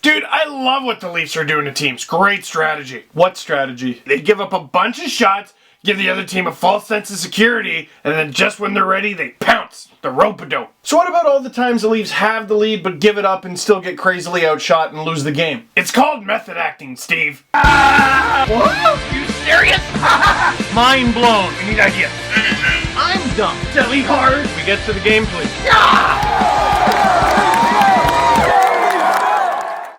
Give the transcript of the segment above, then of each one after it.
Dude, I love what the Leafs are doing to teams. Great strategy. What strategy? They give up a bunch of shots, give the other team a false sense of security, and then just when they're ready, they pounce. The rope-a-dope. So what about all the times the Leafs have the lead but give it up and still get crazily outshot and lose the game? It's called method acting, Steve. What? You serious? Mind blown. We need ideas. I'm dumb. Silly hard. We get to the game, please.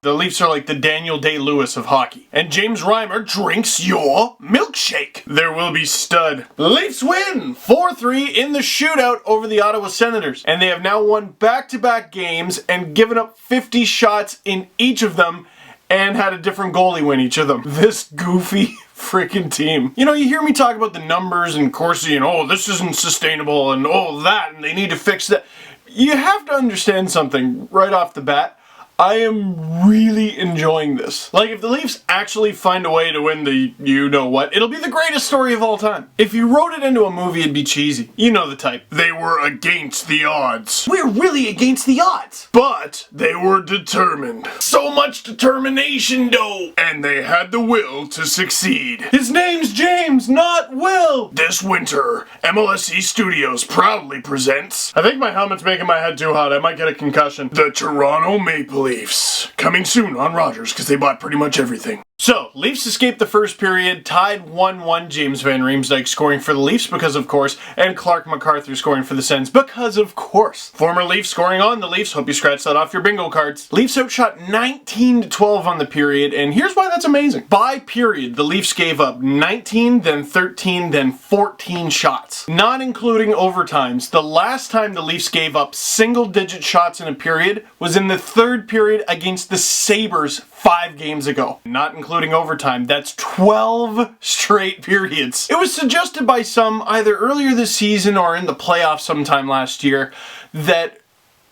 The Leafs are like the Daniel Day-Lewis of hockey. And James Reimer drinks your milkshake. There will be stud. Leafs win 4-3 in the shootout over the Ottawa Senators. And they have now won back-to-back games and given up 50 shots in each of them and had a different goalie win each of them. This goofy freaking team. You know, you hear me talk about the numbers and Corsi and oh, this isn't sustainable and oh, that, and they need to fix that. You have to understand something right off the bat. I am really enjoying this. Like, if the Leafs actually find a way to win the you-know-what, it'll be the greatest story of all time. If you wrote it into a movie, it'd be cheesy. You know the type. They were against the odds. We're really against the odds. But they were determined. So much determination, though. And they had the will to succeed. His name's James, not Will. This winter, MLSE Studios proudly presents... I think my helmet's making my head too hot. I might get a concussion. The Toronto Maple Leafs. Coming soon on Rogers, because they bought pretty much everything. So, Leafs escaped the first period, tied 1-1, James Van Riemsdyk scoring for the Leafs because of course, and Clark MacArthur scoring for the Sens because of course. Former Leafs scoring on the Leafs, hope you scratch that off your bingo cards. Leafs outshot 19-12 on the period, and here's why that's amazing. By period, the Leafs gave up 19, then 13, then 14 shots. Not including overtimes. The last time the Leafs gave up single-digit shots in a period was in the third period against the Sabres 5 games ago. Not including overtime. That's 12 straight periods. It was suggested by some either earlier this season or in the playoffs sometime last year that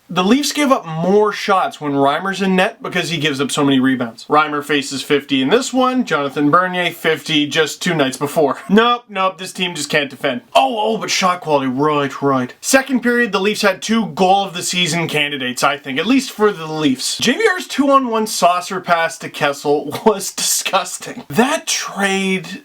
the Leafs give up more shots when Reimer's in net because he gives up so many rebounds. Reimer faces 50 in this one, Jonathan Bernier 50 just 2 nights before. Nope, this team just can't defend. Oh, but shot quality, right. Second period, the Leafs had 2 goal of the season candidates, I think, at least for the Leafs. JVR's 2-on-1 saucer pass to Kessel was disgusting. That trade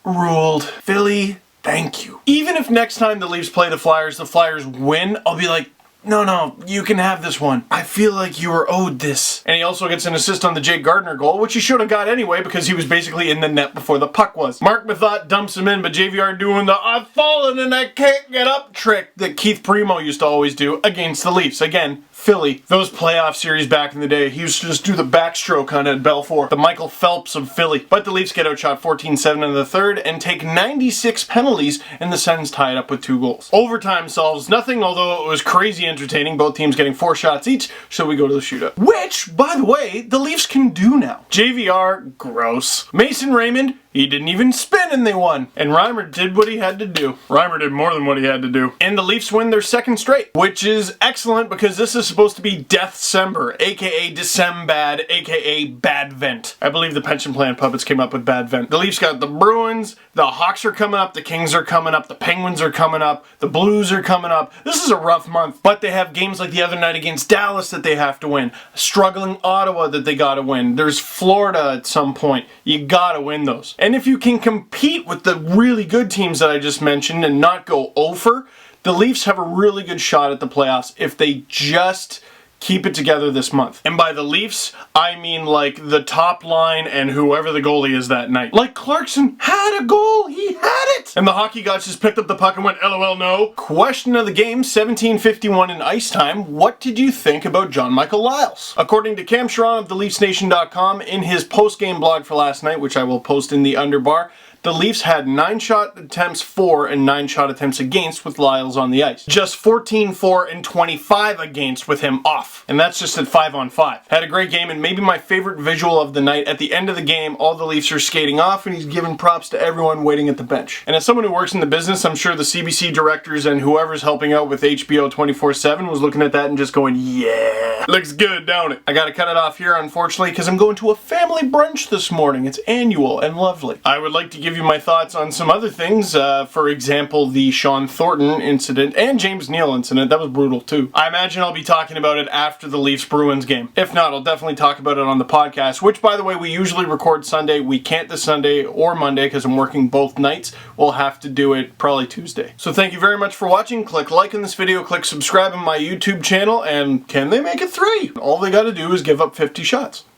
ruled. Philly, thank you. Even if next time the Leafs play the Flyers win, I'll be like, no, you can have this one. I feel like you were owed this. And he also gets an assist on the Jake Gardiner goal, which he should have got anyway because he was basically in the net before the puck was. Mark Mathot dumps him in, but JVR doing the I've fallen and I can't get up trick that Keith Primo used to always do against the Leafs. Again, Philly. Those playoff series back in the day, he used to just do the backstroke on it at Belfour. The Michael Phelps of Philly. But the Leafs get outshot 14-7 in the third and take 96 penalties, and the Sens tie it up with 2 goals. Overtime solves nothing, although it was crazy entertaining, both teams getting 4 shots each, so we go to the shootout. Which, by the way, the Leafs can do now. JVR, gross. Mason Raymond, he didn't even spin and they won. And Reimer did what he had to do. Reimer did more than what he had to do. And the Leafs win their 2nd straight, which is excellent because this is supposed to be Deathcember, aka Decembad, aka Bad Vent. I believe the pension plan puppets came up with Bad Vent. The Leafs got the Bruins, the Hawks are coming up, the Kings are coming up, the Penguins are coming up, the Blues are coming up. This is a rough month, but they have games like the other night against Dallas that they have to win. Struggling Ottawa that they gotta win. There's Florida at some point. You gotta win those. And if you can compete with the really good teams that I just mentioned and not go over, the Leafs have a really good shot at the playoffs if they just keep it together this month. And by the Leafs, I mean like the top line and whoever the goalie is that night. Like Clarkson had a goal, he had it! And the hockey gods just picked up the puck and went, LOL no. Question of the game, 17:51 in ice time. What did you think about John Michael Lyles? According to Cam Sharon of TheLeafsNation.com, in his post-game blog for last night, which I will post in the underbar, the Leafs had 9 shot attempts for and 9 shot attempts against with Lyles on the ice. Just 14 for and 25 against with him off. And that's just at 5-on-5. Had a great game, and maybe my favorite visual of the night. At the end of the game, all the Leafs are skating off and he's giving props to everyone waiting at the bench. And as someone who works in the business, I'm sure the CBC directors and whoever's helping out with HBO 24/7 was looking at that and just going, yeah, looks good, don't it? I gotta cut it off here, unfortunately, because I'm going to a family brunch this morning. It's annual and lovely. I would like to give give you my thoughts on some other things. For example, the Sean Thornton incident and James Neal incident. That was brutal too. I imagine I'll be talking about it after the Leafs-Bruins game. If not, I'll definitely talk about it on the podcast, which, by the way, we usually record Sunday. We can't this Sunday or Monday because I'm working both nights. We'll have to do it probably Tuesday. So thank you very much for watching. Click like in this video, click subscribe on my YouTube channel, and can they make it 3? All they gotta do is give up 50 shots.